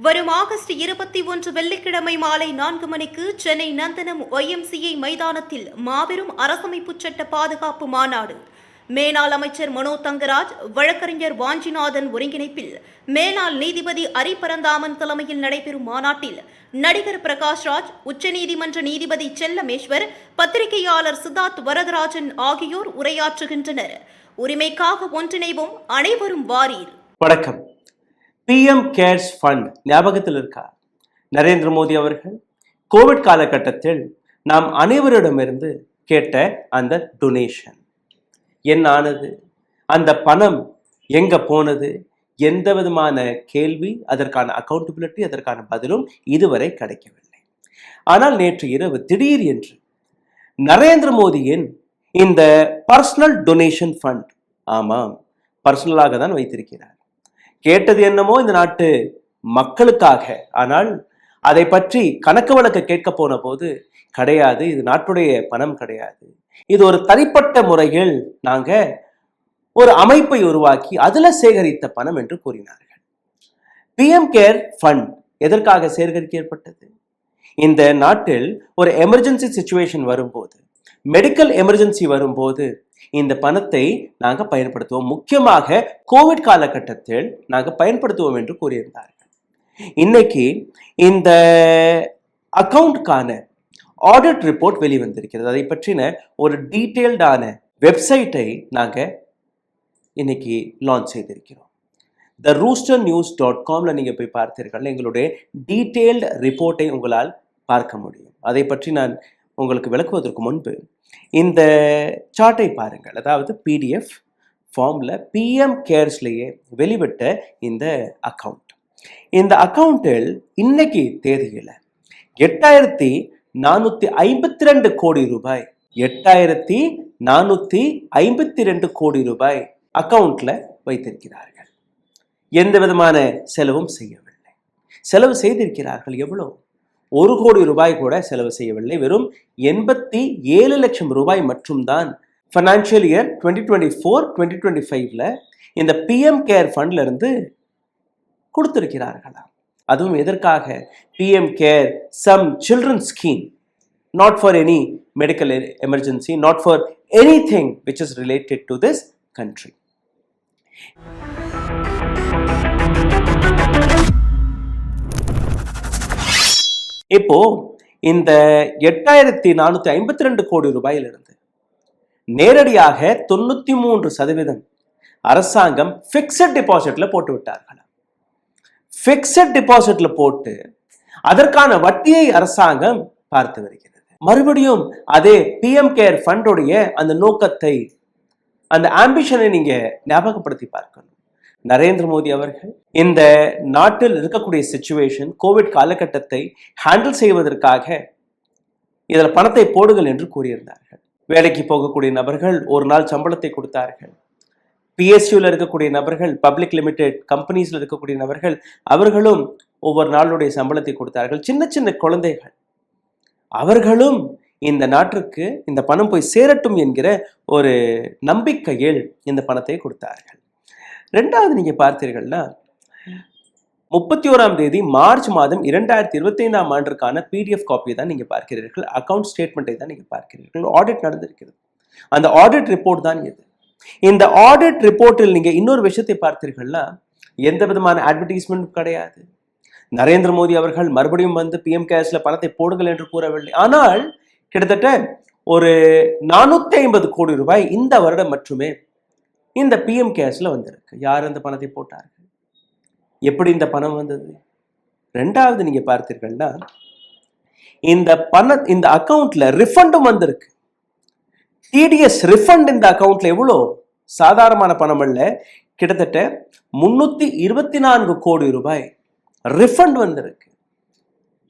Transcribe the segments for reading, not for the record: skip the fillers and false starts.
வரும் ஆகஸ்ட் 21 வெள்ளிக்கிழமை மாலை 4 மணிக்கு சென்னை நந்தனம் YMCA மைதானத்தில் மாபெரும் அரசமைப்பு சட்ட பாதுகாப்பு மாநாடு. மேனாள் அமைச்சர் மனோ தங்கராஜ், வழக்கறிஞர் வாஞ்சிநாதன் ஒருங்கிணைப்பில் மேலாள் நீதிபதி அரிபரந்தாமன் தலைமையில் நடைபெறும் மாநாட்டில் நடிகர் பிரகாஷ்ராஜ், உச்சநீதிமன்ற நீதிபதி செல்லமேஸ்வர், பத்திரிகையாளர் சித்தார்த் வரதராஜன் ஆகியோர் உரையாற்றுகின்றனர். உரிமைக்காக ஒன்றிணைவோம், அனைவரும் வாரீர். வணக்கம். PM கேர்ஸ் ஃபண்ட் ஞாபகத்தில் இருக்கா? நரேந்திர மோடி அவர்கள் கோவிட் காலகட்டத்தில் நாம் அனைவரிடமிருந்து கேட்ட அந்த டொனேஷன் என்ன ஆனது? அந்த பணம் எங்க போனது? எந்த விதமான கேள்வி, அதற்கான அக்கௌண்டபிலிட்டி, அதற்கான பதிலும் இதுவரை கிடைக்கவில்லை. ஆனால் நேற்று இரவு திடீர் என்று நரேந்திர மோடியின் இந்த பர்சனல் டொனேஷன் ஃபண்ட், ஆமாம், பர்சனலாக தான் வைத்திருக்கிறார். கேட்டது என்னமோ இந்த நாட்டு மக்களுக்காக, ஆனால் அதை பற்றி கணக்கு வழக்கு கேட்க போன போது கிடையாது, இது நாட்டுடைய பணம் கிடையாது, இது ஒரு தனிப்பட்ட முறையில் நாங்க ஒரு அமைப்பை உருவாக்கி அதுல சேகரித்த பணம் என்று கூறினார்கள். PM கேர் ஃபண்ட் எதற்காக சேகரிக்கப்பட்டது? இந்த நாட்டில் ஒரு எமர்ஜென்சி சிச்சுவேஷன் வரும்போது, மெடிக்கல் எமர்ஜென்சி வரும்போது இந்த பணத்தை நாங்கள் பயன்படுத்துவோம், முக்கியமாக கோவிட் காலகட்டத்தில் நாங்கள் பயன்படுத்துவோம் என்று கூறியிருந்தார்கள். இன்னைக்கு இந்த அக்கவுண்ட்கான ஆடிட் ரிப்போர்ட் வெளிவந்திருக்கிறது. அதை பற்றின ஒரு டீட்டெயில்டான வெப்சைட்டை நாங்கள் இன்னைக்கு லான்ச் செய்திருக்கிறோம். theroosternews.com நீங்கள் போய் பார்த்தீர்கள், எங்களுடைய டீட்டெயில்டு ரிப்போர்ட்டை உங்களால் பார்க்க முடியும். அதை பற்றி நான் உங்களுக்கு விளக்குவதற்கு முன்பு இந்த சார்ட்டை பாருங்கள். அதாவது PDF ஃபார்மில் PM கேர்ஸ்லேயே வெளிவிட்ட இந்த அக்கவுண்ட். இந்த அக்கவுண்டில் இன்னைக்கு தேதியில் 8,452 கோடி ரூபாய், 8,452 கோடி ரூபாய் அக்கவுண்ட்ல வைத்திருக்கிறார்கள். எந்த விதமான செலவும் செய்யவில்லை. செலவு செய்திருக்கிறார்கள் எவ்வளவு? 1 கோடி ரூபாய் கூட செலவு செய்யவில்லை. வெறும் 87 லட்சம் ரூபாய் மட்டும்தான் ஃபைனான்சியல் இயர் 2024-2025ல இந்த PM கேர் ஃபண்ட்ல இருந்து கொடுத்திருக்கிறார்களா? அதுவும் எதற்காக? PM care some children scheme, not for any medical emergency, not for anything which is related to this country. இப்போ இந்த 8,452 கோடி ரூபாயிலிருந்து நேரடியாக 93% அரசாங்கம் பிக்ஸட் டெபாசிட்ல போட்டு விட்டார்கள். பிக்ஸட் டெபாசிட்ல போட்டு அதற்கான வட்டியை அரசாங்கம் பார்த்து வருகிறது. மறுபடியும் அதே PM கேர் ஃபண்டோடைய அந்த நோக்கத்தை, அந்த ஆம்பிஷனை நீங்க ஞாபகப்படுத்தி பார்க்கணும். நரேந்திர மோடி அவர்கள் இந்த நாட்டில் இருக்கக்கூடிய சிச்சுவேஷன், கோவிட் காலகட்டத்தை ஹேண்டில் செய்வதற்காக இதில் பணத்தை போடுங்கள் என்று கூறியிருந்தார்கள். வேலைக்கு போகக்கூடிய நபர்கள் ஒரு நாள் சம்பளத்தை கொடுத்தார்கள். PSUல இருக்கக்கூடிய நபர்கள், பப்ளிக் லிமிடெட் கம்பெனிஸ்ல இருக்கக்கூடிய நபர்கள், அவர்களும் ஒவ்வொரு நாளுடைய சம்பளத்தை கொடுத்தார்கள். சின்ன சின்ன குழந்தைகள், அவர்களும் இந்த நாட்டிற்கு இந்த பணம் போய் சேரட்டும் என்கிற ஒரு நம்பிக்கையில் இந்த பணத்தை கொடுத்தார்கள். ரெண்டாவது நீங்க பார்த்தீர்கள்னா 31ஆம் தேதி மார்ச் மாதம் 2025ஆம் ஆண்டிற்கான PDF காப்பியை தான் நீங்க பார்க்கிறீர்கள். அக்கவுண்ட் ஸ்டேட்மெண்ட்டை தான் நீங்க பார்க்கிறீர்கள். ஆடிட் நடந்திருக்கிறது. அந்த ஆடிட் ரிப்போர்ட் தான் இது. இந்த ஆடிட் ரிப்போர்ட்டில் நீங்க இன்னொரு விஷயத்தை பார்த்தீர்கள்னா எந்த விதமான அட்வர்டைஸ்மெண்ட் கிடையாது. நரேந்திர மோடி அவர்கள் மறுபடியும் வந்து PM கேர்ஸ்ல பணத்தை போடுங்கள் என்று கூறவில்லை. ஆனால் கிட்டத்தட்ட ஒரு 450 கோடி ரூபாய் இந்த வருடம் மட்டுமே இந்த PM கேர்ஸ்ல வந்திருக்கு. யார் அந்த பணத்தை போட்டார்கள்? எப்படி இந்த பணம் வந்தது? ரெண்டாவது நீங்க பார்த்தீர்கள்னா இந்த அக்கவுண்ட்ல ரிஃபண்டும் வந்திருக்கு. TDS ரிஃபண்ட் இந்த அக்கவுண்ட்ல எவ்வளோ? சாதாரணமான பணம் அல்ல, கிட்டத்தட்ட 324 கோடி ரூபாய் ரிஃபண்ட் வந்திருக்கு.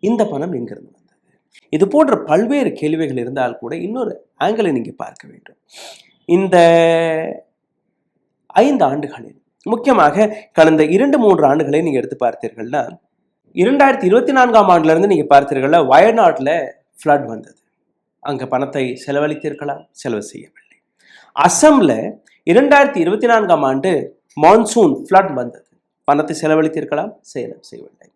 இந்த பணம் எங்கிருந்து வந்தது? இது போன்ற பல்வேறு கேள்விகள் இருந்தால் கூட இன்னொரு ஆங்கிளை நீங்க பார்க்க வேண்டும். இந்த 5 ஆண்டுகளில், முக்கியமாக கடந்த 2-3 ஆண்டுகளை நீங்க எடுத்து பார்த்தீர்கள்னா 2024ஆம் ஆண்டுல இருந்து நீங்க பார்த்தீர்கள்னா வயநாட்டில் ஃப்ளட் வந்தது. அங்க பணத்தை செலவழித்தீர்களா? செலவு செய்யவில்லை. அசம்ல 2024ஆம் ஆண்டு மான்சூன் ஃப்ளட் வந்தது. பணத்தை செலவழித்தீர்களா? செய்யவில்லை.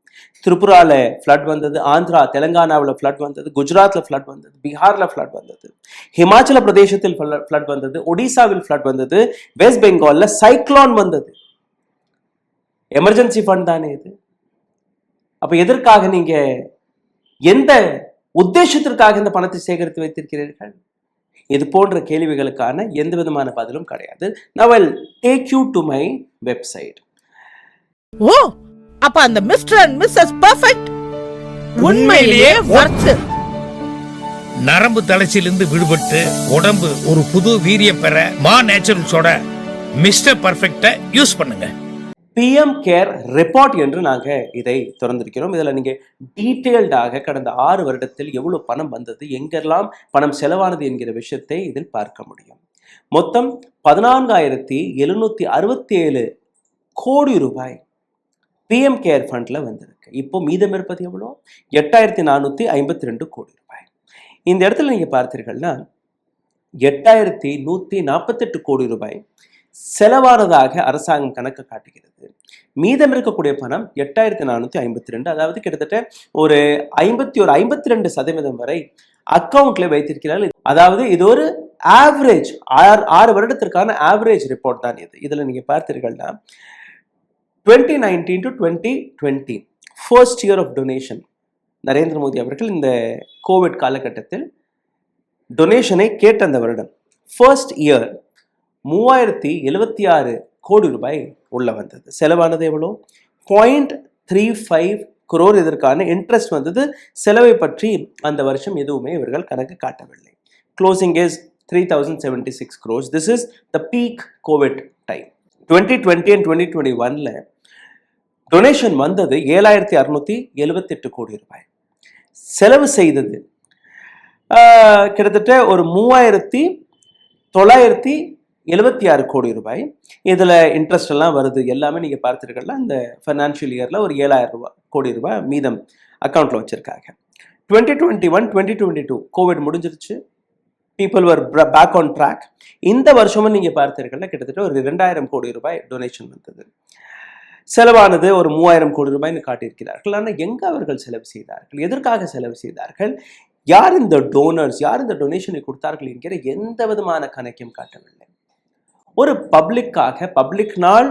திரிபுரால ஃப்ளட் வந்தது, ஆந்திரா தெலுங்கானாவில் ஃப்ளட் வந்தது, குஜராத்ல ஃப்ளட் வந்தது, பீகார்ல ஃப்ளட் வந்தது, ஹிமாச்சல பிரதேசத்தில் ஃப்ளட் வந்தது, ஒடிசாவில் ஃப்ளட் வந்தது, வெஸ்ட் பெங்கால்ல சைக்ளோன் வந்தது. எமர்ஜென்சி ஃபண்ட் தானே இது. அப்ப எதற்காக நீங்க எந்த உத்தேசத்திற்காக இந்த பணத்தை சேகரித்து வைத்திருக்கிறீர்கள்? இது போன்ற கேள்விகளுக்கான எந்த விதமான பதிலும் கிடையாது. Now I'll take you to my website. ஓ, அப்ப அந்த மிஸ்டர் அண்ட் மிஸ்ஸஸ் பெர்ஃபெக்ட் உண்மையிலேயே வர்த். நரம்பு தளர்ச்சியிலிருந்து விடுபட்டு உடம்பு ஒரு புது வீரியம் பெற மா நேச்சுரல்ஸோட மிஸ்டர் பர்ஃபெக்ட யூஸ் பண்ணுங்க. PM கேர் ரிப்போர்ட் என்று நாங்க இதை திறந்திருக்கிறோம். இதுல நீங்க டீட்டெயில்டாக கடந்த 6 வருடத்தில் எவ்வளவு பணம் வந்தது, எங்கெல்லாம் பணம் செலவானது என்கிற விஷயத்தை இதில் பார்க்க முடியும். மொத்தம் 14,767 கோடி ரூபாய் PM கேர் ஃபண்ட்ல வந்திருக்கு. இப்போ மீதம் இருப்பது எவ்வளோ? 8,452 கோடி ரூபாய். இந்த இடத்துல நீங்க பார்த்தீர்கள்னா 8,148 கோடி ரூபாய் செலவானதாக அரசாங்கம் கணக்கு காட்டுகிறது. மீதம் இருக்கக்கூடிய பணம் 8,452, அதாவது கிட்டத்தட்ட ஒரு 52% வரை அக்கவுண்ட்ல வைத்திருக்கிறார்கள். அதாவது இது ஒரு ஆவரேஜ் 6 வருடத்திற்கான ஆவரேஜ் ரிப்போர்ட் தான் இது. இதுல நீங்க பார்த்தீர்கள்னா 2019 to 2020 first year of donation. Narendra Modi அவர்கள் இந்த கோவிட் காலகட்டத்தில் டொனேஷனை கேட்ட அந்த வருடம் ஃபர்ஸ்ட் இயர் 3,076 கோடி ரூபாய் உள்ள வந்தது. செலவானது எவ்வளோ? 0.35 crore. இதற்கான இன்ட்ரெஸ்ட் வந்தது. செலவை பற்றி அந்த வருஷம் எதுவுமே இவர்கள் கணக்கு காட்டவில்லை. Closing is 3,076 crores. This is the peak COVID time. 2020 and 2021ல donation வந்தது 7,678 கோடி ரூபாய். செலவு செய்தது கிட்டத்தட்ட ஒரு 3,976 கோடி ரூபாய். இதில் இன்ட்ரெஸ்ட் எல்லாம் வருது, எல்லாமே நீங்கள் பார்த்துருக்கல. இந்த ஃபைனான்ஷியல் இயரில் ஒரு 7,000 கோடி ரூபாய் மீதம் அக்கௌண்ட்டில் வச்சுருக்காங்க. 2021, 2022 கோவிட் முடிஞ்சிருச்சு. People were back on track. இந்த வருஷமும் நீங்கள் பார்த்துருக்கல கிட்டத்தட்ட ஒரு 2,000 கோடி ரூபாய் டொனேஷன் வந்தது. செலவானது ஒரு 3,000 கோடி ரூபாய்னு காட்டியிருக்கிறார்கள். ஆனால் எங்கே அவர்கள் செலவு செய்தார்கள், எதற்காக செலவு செய்தார்கள், யார் இந்த டோனர்ஸ், யார் இந்த டொனேஷனை கொடுத்தார்கள் என்கிற எந்த விதமான கணக்கையும் காட்டவில்லை. ஒரு பப்ளிக்னால்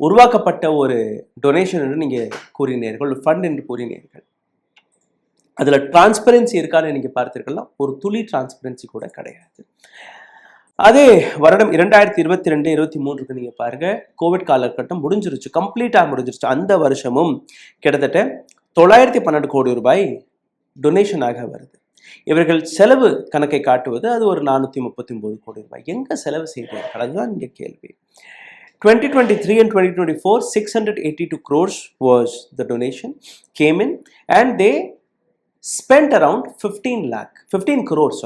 உருவாக்கப்பட்ட ஒரு டொனேஷன் என்று நீங்கள் கூறினீர்கள், ஒரு ஃபண்ட் என்று கூறினீர்கள். அதில் டிரான்ஸ்பரன்சி இருக்கான்னு நீங்கள் பார்த்தீர்கள்னா ஒரு துளி டிரான்ஸ்பரன்சி கூட கிடையாது. அதே வருடம் 2022-23க்கு நீங்கள் பாருங்க, கோவிட் காலகட்டம் முடிஞ்சிருச்சு, கம்ப்ளீட்டாக முடிஞ்சிருச்சு. அந்த வருஷமும் கிட்டத்தட்ட 912 கோடி ரூபாய் டொனேஷனாக வருது. இவர்கள் செலவு கணக்கை காட்டுவது அது ஒரு 439 கோடி ரூபாய். எங்க செலவு செய்தார்கள், அதுதான் இங்கே கேள்வி. 2023 and 2024 682 crores was the donation came in and they spent around 15 crores.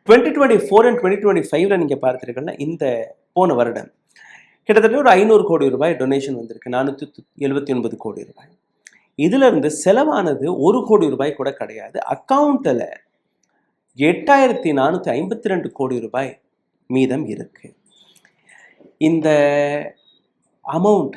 2024 and 2025ல நீங்க பார்த்தீர்கள்னா இந்த போன வருடம் கிட்டத்தட்ட ஒரு 500 கோடி ரூபாய் டொனேஷன் வந்திருக்கு, 479 கோடி ரூபாய். இதுல இருந்து செலவானது 1 கோடி ரூபாய் கூட கிடையாது. அக்கவுண்ட்ல 8,452 கோடி ரூபாய் மீதம் இருக்கு. இந்த அமௌண்ட்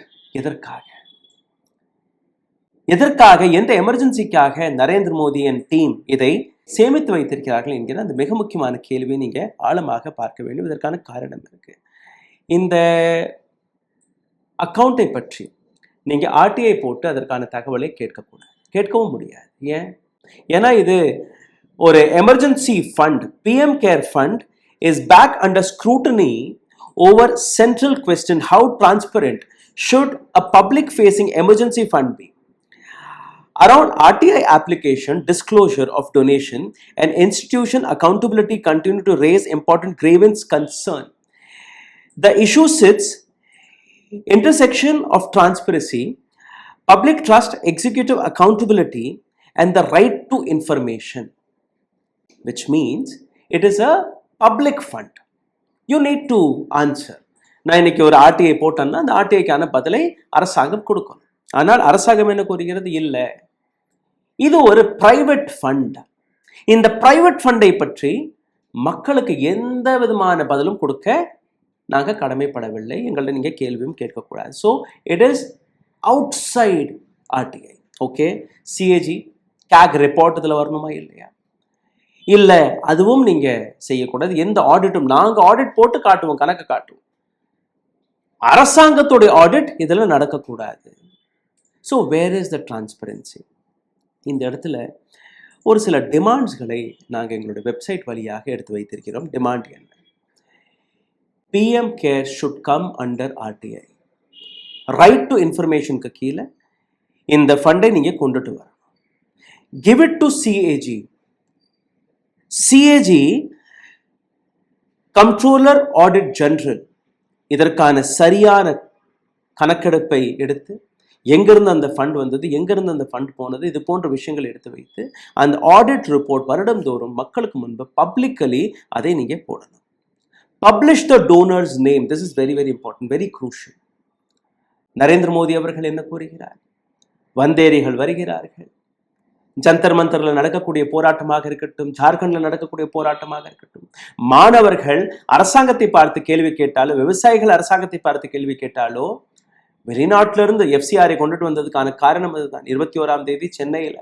எதற்காக எந்த எமர்ஜென்சிக்காக நரேந்திர மோடி அண்ட் டீம் இதை சேமித்து வைத்திருக்கிறார்கள் என்கிற அந்த மிக முக்கியமான கேள்வியை நீங்க ஆழமாக பார்க்க வேண்டும். இதற்கான காரணம் இருக்கு. இந்த அக்கவுண்டை பற்றி நீங்க RTI போட்டு அதற்கான தகவலை கேட்கவும் முடியாது. ஏன்னா இது ஒரு emergency fund. PM care fund is back under scrutiny over central question, how transparent should a public facing emergency fund be? Around RTI application, disclosure of donation and institution accountability continue to raise important grievance concern. The issue sits intersection of transparency, public trust, executive accountability and the right to information, which means it is a public fund. You need to answer. நான் இன்னைக்கு ஒரு RTI போட்டேன்னா அந்த RTIக்கான பதிலை அரசாங்கம் கொடுக்கணும். ஆனால் அரசாங்கம் என்ன கூறுகிறது? இல்லை, இது ஒரு பிரைவேட் ஃபண்ட். இந்த பிரைவேட் ஃபண்டை பற்றி மக்களுக்கு எந்த விதமான பதிலும் கொடுக்க நாங்கள் கடமைப்படவில்லை, எங்கள்ட்ட நீங்கள் கேள்வியும் கேட்கக்கூடாது. So it is outside RTI. Okay, CAG கேக் ரிப்போர்ட் இதில் வரணுமா இல்லையா? இல்லை, அதுவும் நீங்கள் செய்யக்கூடாது. எந்த ஆடிட்டும் நாங்கள் ஆடிட் போட்டு காட்டுவோம், கணக்கு காட்டுவோம். அரசாங்கத்துடைய ஆடிட் இதில் நடக்கக்கூடாது. So where is the transparency? இந்த இடத்துல ஒரு சில டிமாண்ட்ஸ்களை நாங்கள் எங்களுடைய வெப்சைட் வழியாக எடுத்து வைத்திருக்கிறோம். டிமாண்ட் என்ன? PM care should come under RTI. Right to இன்ஃபர்மேஷனுக்கு கீழே இந்த ஃபண்டை நீங்கள் கொண்டுட்டு வரணும். Give it to CAG. CAG controller audit general இதற்கான சரியான கணக்கெடுப்பை எடுத்து எங்கிருந்து அந்த ஃபண்ட் வந்தது, எங்கிருந்து அந்த ஃபண்ட் போனது, இது போன்ற விஷயங்கள் எடுத்து வைத்து அந்த ஆடிட் ரிப்போர்ட் வருடந்தோறும் மக்களுக்கு முன்பு பப்ளிக்கலி அதை நீங்கள் போடணும். Publish the donors name. This is very very important, very crucial. Narendra Modi அவர்கள் என்ன கூறுகிறார்? வந்தேரிகள் வருகிறார்கள். ஜந்தர் மந்தரில் நடக்கக்கூடிய போராட்டமாக இருக்கட்டும், ஜார்க்கண்டில் நடக்கக்கூடிய போராட்டமாக இருக்கட்டும், மாணவர்கள் அரசாங்கத்தை பார்த்து கேள்வி கேட்டாலோ, விவசாயிகள் அரசாங்கத்தை பார்த்து கேள்வி கேட்டாலோ, வெளிநாட்டிலிருந்து எஃப்சிஆரை கொண்டுட்டு வந்ததுக்கான காரணம் அதுதான். 21ஆம் தேதி சென்னையில்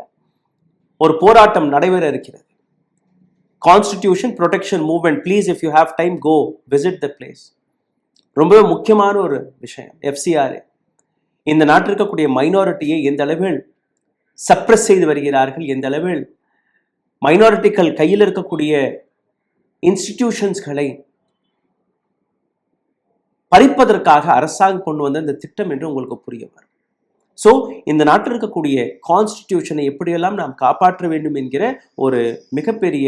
ஒரு போராட்டம் நடைபெற இருக்கிறது. Constitution protection movement. Please if you have time go visit the place. ரொம்பவே முக்கியமான ஒரு விஷயம். எஃப்சிஆர் இந்த நாட்டில் இருக்கக்கூடிய மைனாரிட்டியை எந்த அளவில் சப்ரஸ் செய்து வருகிறார்கள், எந்த அளவில் மைனாரிட்டிகள் கையில் இருக்கக்கூடிய இன்ஸ்டிடியூஷன்ஸ்களை பறிப்பதற்காக அரசாங்கம் கொண்டு வந்த இந்த திட்டம் என்று உங்களுக்கு புரிய வரும். ஸோ இந்த நாட்டில் இருக்கக்கூடிய கான்ஸ்டிடியூஷனை எப்படியெல்லாம் நாம் காப்பாற்ற வேண்டும் என்கிற ஒரு மிகப்பெரிய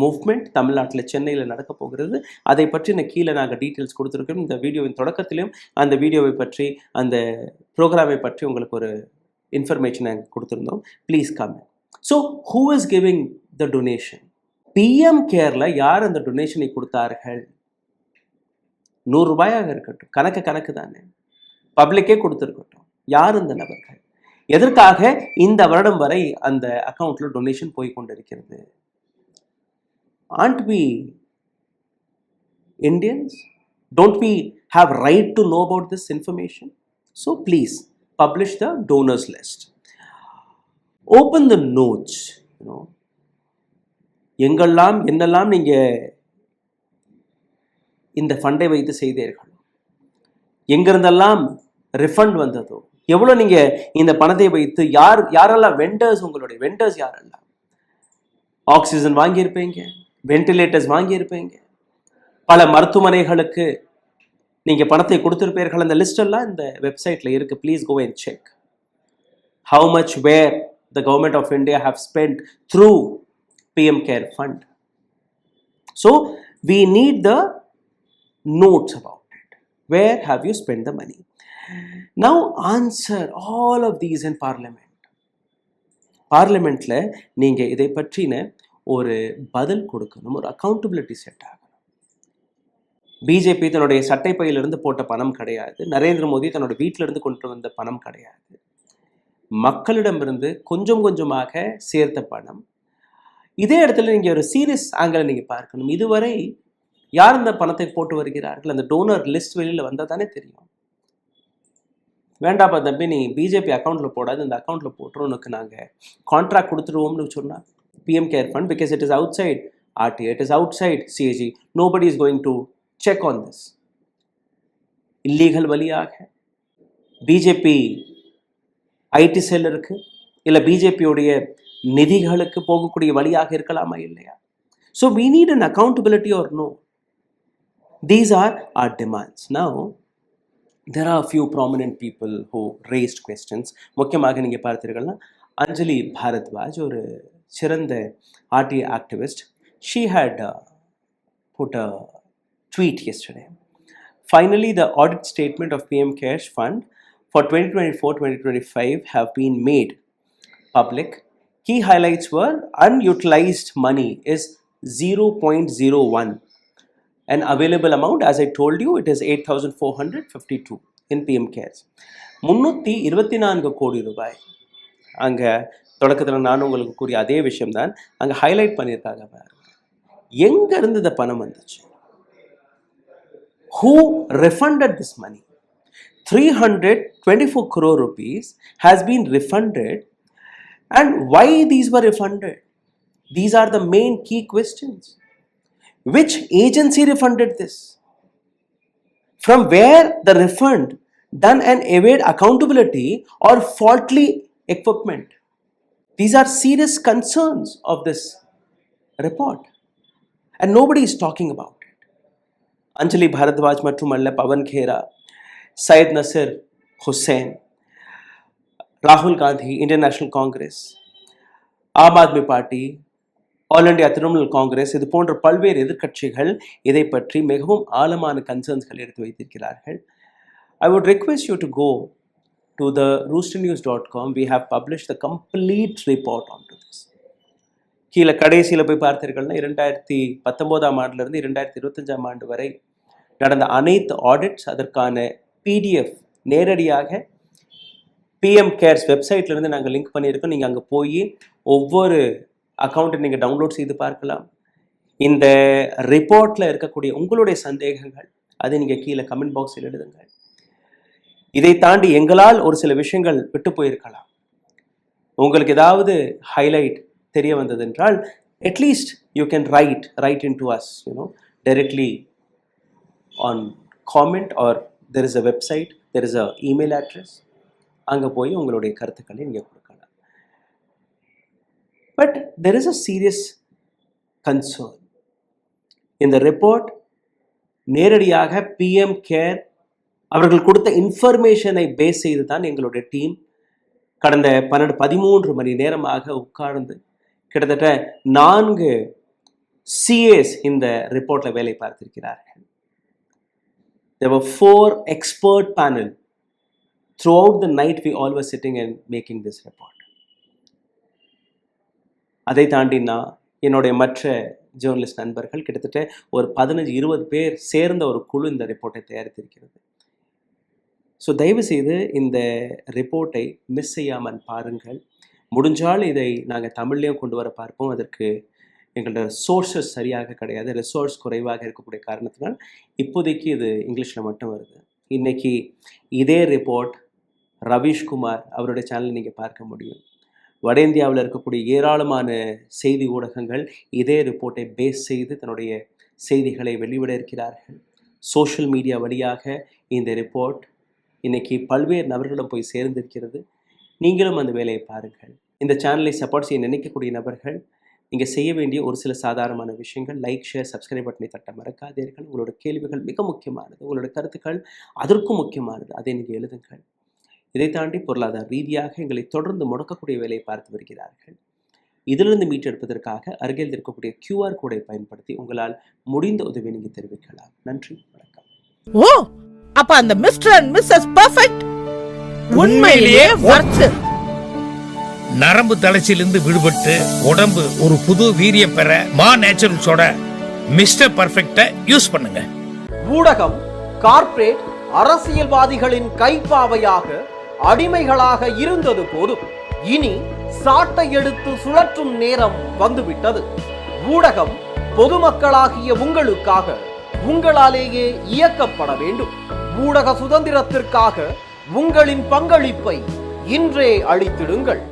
மூவ்மெண்ட் தமிழ்நாட்டில் சென்னையில் நடக்க போகிறது. அதை பற்றி நான் கீழே நாங்கள் டீட்டெயில்ஸ் கொடுத்துருக்கோம். இந்த வீடியோவின் தொடக்கத்திலையும் அந்த வீடியோவை பற்றி, அந்த ப்ரோக்ராமை பற்றி உங்களுக்கு ஒரு இன்ஃபர்மேஷன் நாங்கள் கொடுத்துருந்தோம். Please come. So who is giving the donation? PM கேரில் யார் அந்த டொனேஷனை கொடுத்தார்கள்? 100 ரூபாயாக இருக்கட்டும், கணக்கு தானே, பப்ளிக்கே கொடுத்துருக்கட்டும். யார் இந்த நபர்கள்? எதற்காக இந்த வருடம் வரை அந்த அக்கௌண்ட்ல டொனேஷன் போய் கொண்டிருக்கிறது? Aren't we Indians? Don't we have right to know about this information? So please publish the donors list. Open the notes. எங்கெல்லாம் என்னெல்லாம் நீங்க இந்த ஃபண்டை வைத்து செய்தீர்கள், எங்கிருந்தெல்லாம் ரிஃபண்ட் வந்ததோ, எவ்வளோ நீங்க இந்த பணத்தை வைத்து யாரெல்லாம் வெண்டர்ஸ், உங்களுடைய வெண்டர்ஸ் யாரெல்லாம் ஆக்சிஜன் வாங்கியிருப்பீங்க, வென்டிலேட்டர்ஸ் வாங்கியிருப்பீங்க, பல மருத்துவமனைகளுக்கு நீங்க பணத்தை கொடுத்திருப்பீர்கள். அந்த லிஸ்ட் எல்லாம் இந்த வெப்சைட்ல இருக்கு. Please go and check how much where the government of India have spend through PM care fund. So we need the notes about it. Where have you spent the money? Now answer all of these in parliament. பார்லிமெண்ட்ல நீங்க இதை பற்றின ஒரு பதில் கொடுக்கணும், ஒரு accountability set ஆகணும். BJP தன்னுடைய சட்டை பையிலிருந்து போட்ட பணம் கிடையாது. நரேந்திர மோடி தன்னோட வீட்டிலிருந்து கொண்டு வந்த பணம் கிடையாது. மக்களிடமிருந்து கொஞ்சம் கொஞ்சமாக சேர்த்த பணம். இதே இடத்துல நீங்க ஒரு சீரியஸ் ஆங்கிள் நீங்க பார்க்கணும். இதுவரை யார் இந்த பணத்தை போட்டு வருகிறார்கள்? அந்த டோனர் லிஸ்ட் வெளியில் வந்தால் தானே தெரியும். வேண்டாப்பா தம்பி, நீ பிஜேபி அக்கௌண்ட்டில் போடாது, இந்த அக்கௌண்ட்டில் போட்டுரும், உனக்கு நாங்கள் கான்ட்ராக்ட் கொடுத்துருவோம்னு சொன்னால் PM care fund, because it is outside RTI, it is outside CAG, nobody is going to check on this. Illegal வழியாக பிஜேபி ஐடி செல் இருக்கு, இல்லை பிஜேபியோடைய நிதிகளுக்கு போகக்கூடிய வழியாக இருக்கலாமா இல்லையா? So we need an accountability or no? These are our demands. Now, there are a few prominent people who raised questions. முக்கியமாக நீங்கள் பார்த்தீர்கள்னா அஞ்சலி பாரத்வாஜ், ஒரு சிறந்த RTI activist. She had put a tweet yesterday. Finally, the audit statement of PM CARES Fund for 2024-2025 have been made public. Key highlights were unutilized money is 0.01 and available amount, as I told you, it is 8,452 in PM CARES. 324 கோடி ரூபாய். அங்கே தொடக்கத்தில் நான் உங்களுக்கு கூறிய அதே விஷயம்தான் அங்கே ஹைலைட் பண்ணியிருக்காங்க. எங்கேருந்து இந்த பணம் வந்துச்சு? Who refunded this money? 324 crore rupees has been refunded. And why these were refunded? These are the main key questions. Which agency refunded this? From where the refund done and evade accountability or faulty equipment? These are serious concerns of this report. And nobody is talking about it. Anjali Bharadwaj mattumalla, Pawan Khera, Syed Nasir Hussain, Rahul Gandhi, Indian National Congress, Aam Aadmi Party, all India Trinamool Congress, இது போன்ற பல்வேறு எதிர்க்கட்சிகள் இதை பற்றி மிகவும் ஆழமான கன்சர்ன்ஸ்கள் எடுத்து வைத்திருக்கிறார்கள். I would request you to go to the roosternews.com. We have published the complete report onto this. கீழே கடைசியில் போய் பார்த்தீர்கள்னா 2019 ஆண்டிலிருந்து 2025 ஆண்டு வரை நடந்த அனைத்து ஆடிட்ஸ், அதற்கான PDF நேரடியாக PM கேர்ஸ் வெப்சைட்லேருந்து நாங்கள் லிங்க் பண்ணியிருக்கோம். நீங்கள் அங்கே போய் ஒவ்வொரு அக்கௌண்ட்டை நீங்கள் டவுன்லோட் செய்து பார்க்கலாம். இந்த ரிப்போர்ட்டில் இருக்கக்கூடிய உங்களுடைய சந்தேகங்கள் அதை நீங்கள் கீழே கமெண்ட் பாக்ஸில் எழுதுங்கள். இதை தாண்டி எங்களால் ஒரு சில விஷயங்கள் விட்டு போயிருக்கலாம். உங்களுக்கு ஏதாவது ஹைலைட் தெரிய வந்தது என்றால் at least you can write in to us directly on comment, or there is a website, there is a email address. அங்கே போய் உங்களுடைய கருத்துக்களை நீங்கள் கொடுக்கலாம். But there is a serious concern. இந்த ரிப்போர்ட் நேரடியாக PM கேர் அவர்கள் கொடுத்த இன்ஃபர்மேஷனை பேஸ் செய்து தான் எங்களுடைய டீம் கடந்த 12-13 மணி நேரமாக உட்கார்ந்து கிட்டத்தட்ட 4 CAs இந்த ரிப்போர்ட்டில் வேலை பார்த்திருக்கிறார்கள். There were 4 expert panel. Throughout the night we all were sitting and making this report. அதை தாண்டினா என்னுடைய மற்ற ஜேர்னலிஸ்ட் நண்பர்கள் கிட்டத்தட்ட ஒரு 15-20 பேர் சேர்ந்த ஒரு குழு இந்த ரிப்போர்ட்டை தயாரித்திருக்கிறது. ஸோ தயவுசெய்து இந்த ரிப்போர்ட்டை மிஸ் செய்யாமல் பாருங்கள். முடிஞ்சால் இதை நாங்கள் தமிழ்லேயும் கொண்டு வர பார்ப்போம். அதற்கு எங்களோட சோர்ஸஸ் சரியாக கிடையாது, ரிசோர்ஸ் குறைவாக இருக்கக்கூடிய காரணத்தினால் இப்போதைக்கு இது இங்கிலீஷில் மட்டும் வருது. இன்றைக்கி இதே ரிப்போர்ட் ரவீஷ்குமார் அவருடைய சேனலில் நீங்கள் பார்க்க முடியும். வட இந்தியாவில் இருக்கக்கூடிய ஏராளமான செய்தி ஊடகங்கள் இதே ரிப்போர்ட்டை பேஸ் செய்து தன்னுடைய செய்திகளை வெளிவிட இருக்கிறார்கள். சோஷியல் மீடியா வழியாக இந்த ரிப்போர்ட் இன்றைக்கி பல்வேறு நபர்களிடம் போய் சேர்ந்திருக்கிறது. நீங்களும் அந்த வேலையை பாருங்கள். இந்த சேனலை சப்போர்ட் செய்ய நினைக்கக்கூடிய நபர்கள் நீங்கள் செய்ய வேண்டிய ஒரு சில சாதாரணமான விஷயங்கள்: லைக், ஷேர், சப்ஸ்கிரைப் பட்டனை தட்ட மறக்காதீர்கள். உங்களோட கேள்விகள் மிக முக்கியமானது, உங்களோட கருத்துக்கள் அதற்கும் முக்கியமானது, அதை நீங்கள் எழுதுங்கள். இதை தாண்டி பொருளாதார ரீதியாக எங்களை தொடர்ந்து முடக்கக்கூடிய வேலையை பார்த்து வருகிறார்கள். இதிலிருந்து மீட்டெடுப்பதற்காக அருகில் இருக்கக்கூடிய QR கோடை பயன்படுத்தி உங்களால் முடிந்த உதவி நீங்கள் தெரிவிக்கலாம். நன்றி, வணக்கம். ஓ, அப்ப அந்த மிஸ்டர் அண்ட் மிஸ்ஸஸ் பர்ஃபெக்ட் உண்மையிலேயே வர்த்து. நரம்பு தளர்ச்சியிலிருந்து விடுபட்டு உடம்பு ஒரு புது வீரியம் பெற மா நேச்சுரல்ஸோட மிஸ்டர் பர்ஃபெக்ட்டை யூஸ் பண்ணுங்க. ஊடகம், கார்ப்பரேட், அரசியல்வாதிகளின் கைப்பாவையாக அடிமைகளாக இருந்தது போதும். இனி சாட்டை எடுத்து சுழற்றும் நேரம் வந்துவிட்டது. ஊடகம் பொதுமக்களாகிய உங்களுக்காக, உங்களாலேயே இயக்கப்பட வேண்டும். ஊடக சுதந்திரத்திற்காக உங்களின் பங்களிப்பை இன்றே அளித்திடுங்கள்.